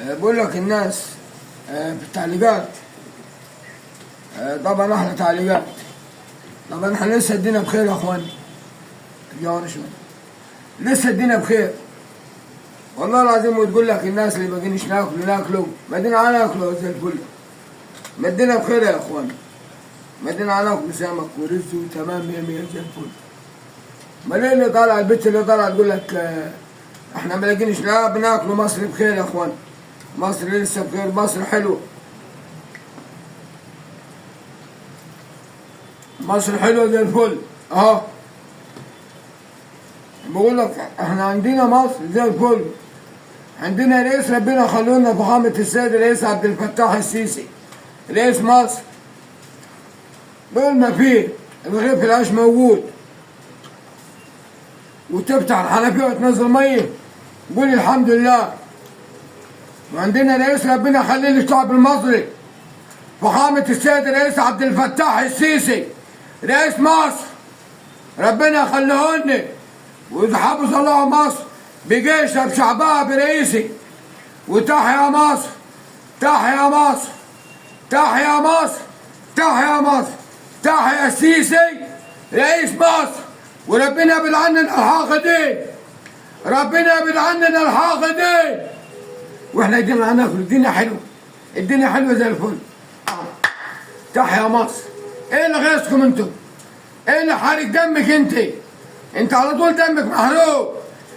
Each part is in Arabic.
بقول لك الناس في التعليقات. طبعا احلى تعليقات. طبعا احنا لسه الدنيا بخير يا اخوان. تجاوبنا شوية. لسه الدنيا بخير والله العظيم. وتقول لك الناس اللي باقينش ناكلوا مدينة ناكلوا زي الفل. مدينة بخير يا اخوان. مدينة ناكلوا سمك ورز وتمام 100 زي الفل. ما ليه اللي طالع البت اللي طالعه تقول لك احنا ما لاقينش لا بناكلوا. مصر بخير يا اخوان. مصر لسه بخير. مصر حلوه. مصر حلوه زي الفل اهو. بقول لك احنا عندنا مصر زي الفل. عندنا رئيس ربنا خلونا فخامة السيد الرئيس عبد الفتاح السيسي رئيس مصر. بقول ما فيه رغيف العيش موجود، وتفتح الحنفية وتنزل مية قول الحمد لله. وعندنا رئيس ربنا يخليه للشعب المصري فخامة السيد الرئيس عبد الفتاح السيسي رئيس مصر. ربنا يخليهن ويحافظ الله مصر بجيشها بشعبها برئيسي. وتحيا مصر تحيا مصر تحيا مصر تحيا مصر تحيا السيسي رئيس مصر. وربنا يبعد عننا الحاقدين. ربنا يبعد عننا الحاقدين. واحنا الدنيا هناكل. الدنيا حلوه. الدنيا حلوه زي الفل. تحيا مصر. ايه اللي غيظكم انتم؟ ايه اللي حارق دمك انت؟ انت على طول دمك محروق.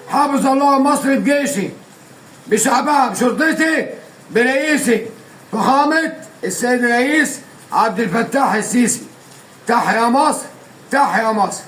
حافظ الله مصر بجيشي بشعبها بشرطتي برئيسي فخامة السيد الرئيس عبد الفتاح السيسي. تحيا مصر تحيا مصر.